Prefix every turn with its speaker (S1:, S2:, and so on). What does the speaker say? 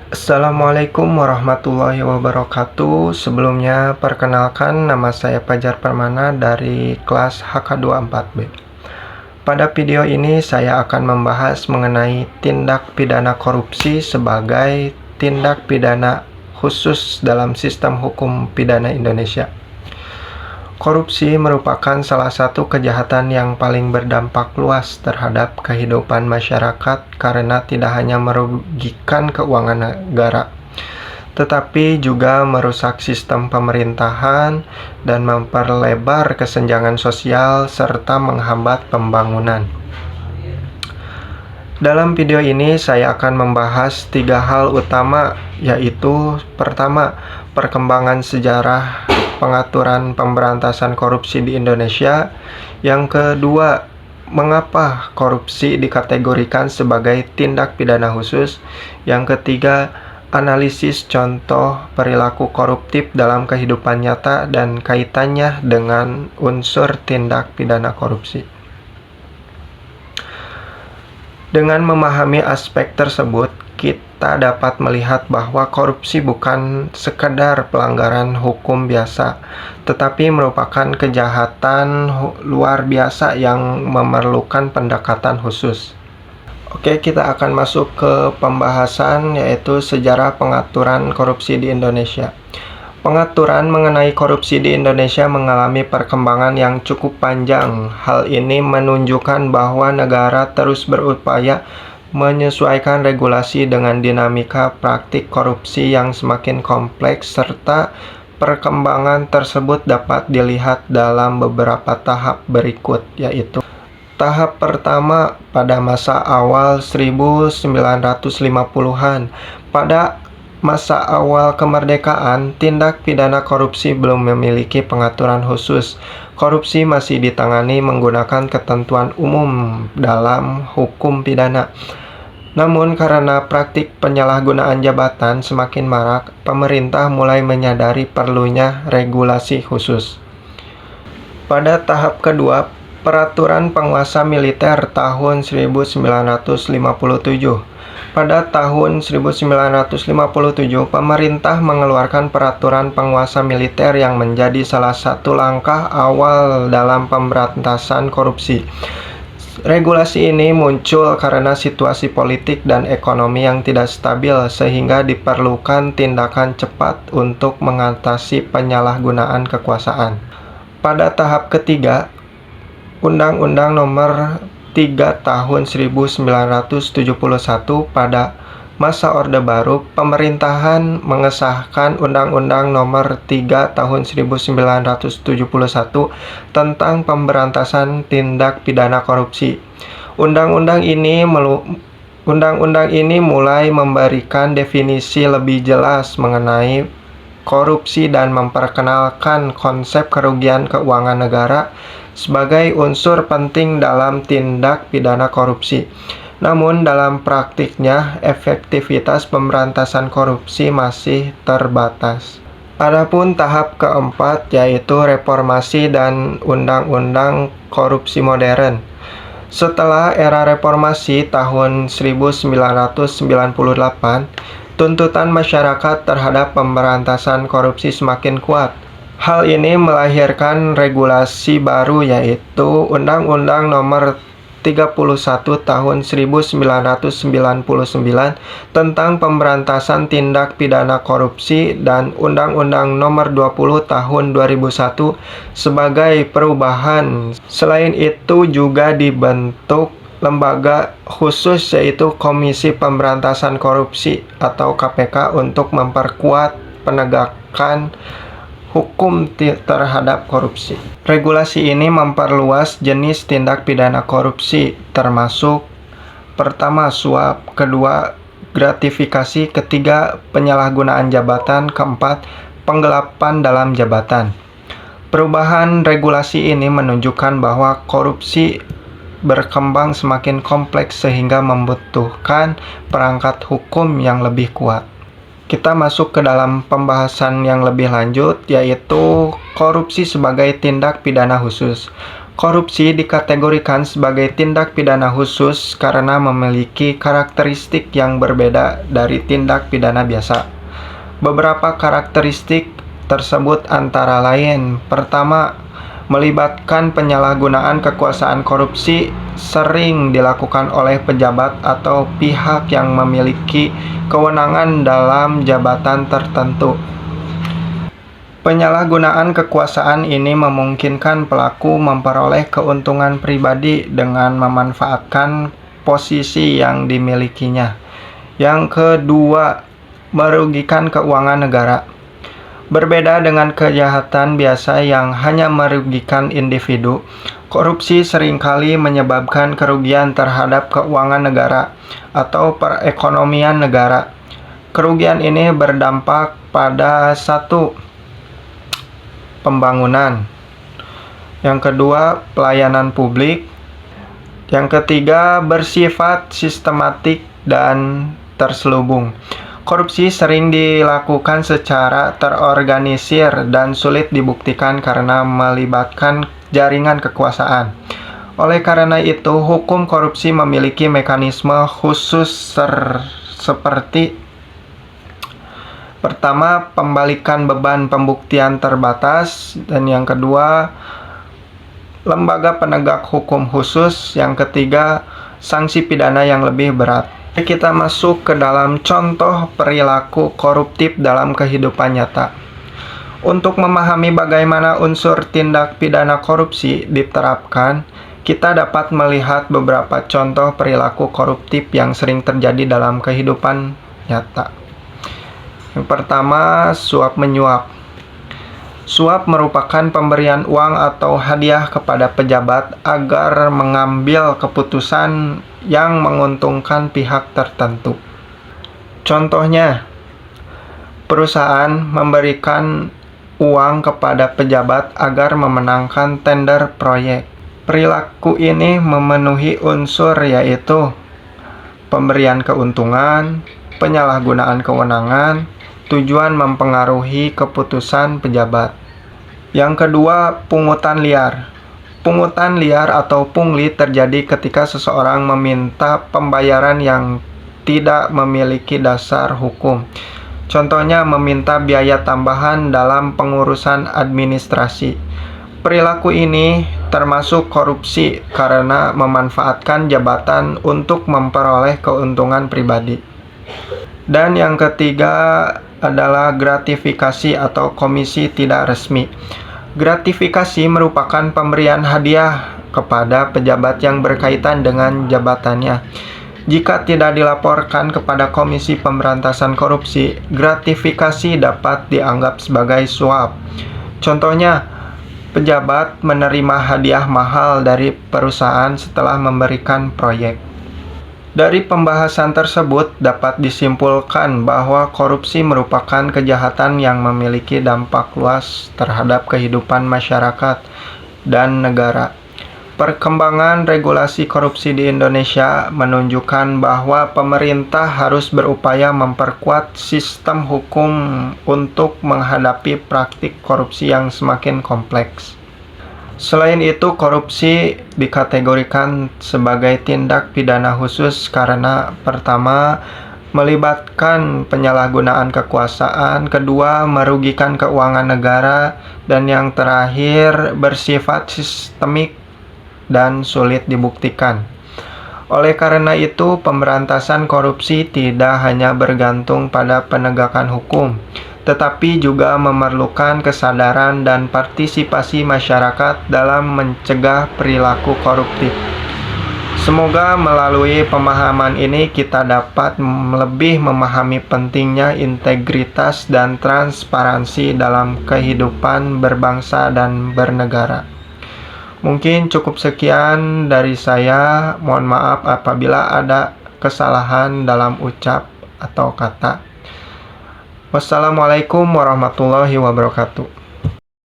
S1: Assalamualaikum warahmatullahi wabarakatuh. Sebelumnya, perkenalkan nama saya Fajar Permana dari kelas HK24B. Pada video ini, saya akan membahas mengenai tindak pidana korupsi sebagai tindak pidana khusus dalam sistem hukum pidana Indonesia. Korupsi merupakan salah satu kejahatan yang paling berdampak luas terhadap kehidupan masyarakat karena tidak hanya merugikan keuangan negara, tetapi juga merusak sistem pemerintahan dan memperlebar kesenjangan sosial serta menghambat pembangunan. Dalam video ini saya akan membahas 3 hal utama, yaitu pertama, perkembangan sejarah pengaturan pemberantasan korupsi di Indonesia. Yang kedua, mengapa korupsi dikategorikan sebagai tindak pidana khusus. Yang ketiga, analisis contoh perilaku koruptif dalam kehidupan nyata dan kaitannya dengan unsur tindak pidana korupsi. Dengan memahami aspek tersebut, kita dapat melihat bahwa korupsi bukan sekedar pelanggaran hukum biasa, tetapi merupakan kejahatan luar biasa yang memerlukan pendekatan khusus. Oke, kita akan masuk ke pembahasan, yaitu sejarah pengaturan korupsi di Indonesia. Pengaturan mengenai korupsi di Indonesia mengalami perkembangan yang cukup panjang. Hal ini menunjukkan bahwa negara terus berupaya menyesuaikan regulasi dengan dinamika praktik korupsi yang semakin kompleks, serta perkembangan tersebut dapat dilihat dalam beberapa tahap berikut, yaitu tahap pertama pada masa awal 1950-an. Pada masa awal kemerdekaan, tindak pidana korupsi belum memiliki pengaturan khusus. Korupsi masih ditangani menggunakan ketentuan umum dalam hukum pidana. Namun karena praktik penyalahgunaan jabatan semakin marak, pemerintah mulai menyadari perlunya regulasi khusus. Pada tahap kedua, Peraturan Penguasa Militer tahun 1957. Pada tahun 1957, pemerintah mengeluarkan Peraturan Penguasa Militer yang menjadi salah satu langkah awal dalam pemberantasan korupsi. Regulasi ini muncul karena situasi politik dan ekonomi yang tidak stabil, sehingga diperlukan tindakan cepat untuk mengatasi penyalahgunaan kekuasaan. Pada tahap ketiga, Undang-Undang Nomor 3 Tahun 1971. Pada masa Orde Baru, pemerintahan mengesahkan Undang-Undang Nomor 3 Tahun 1971 tentang pemberantasan tindak pidana korupsi. Undang-undang ini mulai memberikan definisi lebih jelas mengenai korupsi dan memperkenalkan konsep kerugian keuangan negara sebagai unsur penting dalam tindak pidana korupsi. Namun dalam praktiknya, efektivitas pemberantasan korupsi masih terbatas. Adapun tahap keempat, yaitu reformasi dan undang-undang korupsi modern. Setelah era reformasi tahun 1998, tuntutan masyarakat terhadap pemberantasan korupsi semakin kuat. Hal ini melahirkan regulasi baru, yaitu Undang-Undang Nomor 31 Tahun 1999 tentang pemberantasan tindak pidana korupsi dan Undang-Undang Nomor 20 Tahun 2001 sebagai perubahan. Selain itu juga dibentuk lembaga khusus, yaitu Komisi Pemberantasan Korupsi atau KPK, untuk memperkuat penegakan hukum terhadap korupsi. Regulasi ini memperluas jenis tindak pidana korupsi, termasuk pertama suap, kedua gratifikasi, ketiga penyalahgunaan jabatan, keempat penggelapan dalam jabatan. Perubahan regulasi ini menunjukkan bahwa korupsi berkembang semakin kompleks sehingga membutuhkan perangkat hukum yang lebih kuat. Kita masuk ke dalam pembahasan yang lebih lanjut, yaitu korupsi sebagai tindak pidana khusus. Korupsi dikategorikan sebagai tindak pidana khusus karena memiliki karakteristik yang berbeda dari tindak pidana biasa. Beberapa karakteristik tersebut antara lain: pertama, melibatkan penyalahgunaan kekuasaan. Korupsi sering dilakukan oleh pejabat atau pihak yang memiliki kewenangan dalam jabatan tertentu. Penyalahgunaan kekuasaan ini memungkinkan pelaku memperoleh keuntungan pribadi dengan memanfaatkan posisi yang dimilikinya. Yang kedua, merugikan keuangan negara. Berbeda dengan kejahatan biasa yang hanya merugikan individu, korupsi seringkali menyebabkan kerugian terhadap keuangan negara atau perekonomian negara. Kerugian ini berdampak pada satu, pembangunan. Yang kedua, pelayanan publik. Yang ketiga, bersifat sistematik dan terselubung. Korupsi sering dilakukan secara terorganisir dan sulit dibuktikan karena melibatkan jaringan kekuasaan. Oleh karena itu, hukum korupsi memiliki mekanisme khusus seperti: pertama, pembalikan beban pembuktian terbatas, dan yang kedua, lembaga penegak hukum khusus, yang ketiga, sanksi pidana yang lebih berat. Kita masuk ke dalam contoh perilaku koruptif dalam kehidupan nyata. Untuk memahami bagaimana unsur tindak pidana korupsi diterapkan, kita dapat melihat beberapa contoh perilaku koruptif yang sering terjadi dalam kehidupan nyata. Yang pertama, suap-menyuap. Suap merupakan pemberian uang atau hadiah kepada pejabat agar mengambil keputusan yang menguntungkan pihak tertentu. Contohnya, perusahaan memberikan uang kepada pejabat agar memenangkan tender proyek. Perilaku ini memenuhi unsur yaitu pemberian keuntungan, penyalahgunaan kewenangan, tujuan mempengaruhi keputusan pejabat. Yang kedua, pungutan liar. Pungutan liar atau pungli terjadi ketika seseorang meminta pembayaran yang tidak memiliki dasar hukum. Contohnya, meminta biaya tambahan dalam pengurusan administrasi. Perilaku ini termasuk korupsi karena memanfaatkan jabatan untuk memperoleh keuntungan pribadi. Dan yang ketiga adalah gratifikasi atau komisi tidak resmi. Gratifikasi merupakan pemberian hadiah kepada pejabat yang berkaitan dengan jabatannya. Jika tidak dilaporkan kepada Komisi Pemberantasan Korupsi, gratifikasi dapat dianggap sebagai suap. Contohnya, pejabat menerima hadiah mahal dari perusahaan setelah memberikan proyek. Dari pembahasan tersebut dapat disimpulkan bahwa korupsi merupakan kejahatan yang memiliki dampak luas terhadap kehidupan masyarakat dan negara. Perkembangan regulasi korupsi di Indonesia menunjukkan bahwa pemerintah harus berupaya memperkuat sistem hukum untuk menghadapi praktik korupsi yang semakin kompleks. Selain itu, korupsi dikategorikan sebagai tindak pidana khusus karena pertama, melibatkan penyalahgunaan kekuasaan, kedua, merugikan keuangan negara, dan yang terakhir, bersifat sistemik dan sulit dibuktikan. Oleh karena itu, pemberantasan korupsi tidak hanya bergantung pada penegakan hukum, tetapi juga memerlukan kesadaran dan partisipasi masyarakat dalam mencegah perilaku koruptif. Semoga melalui pemahaman ini kita dapat lebih memahami pentingnya integritas dan transparansi dalam kehidupan berbangsa dan bernegara. Mungkin cukup sekian dari saya. Mohon maaf apabila ada kesalahan dalam ucap atau kata. Wassalamualaikum warahmatullahi wabarakatuh.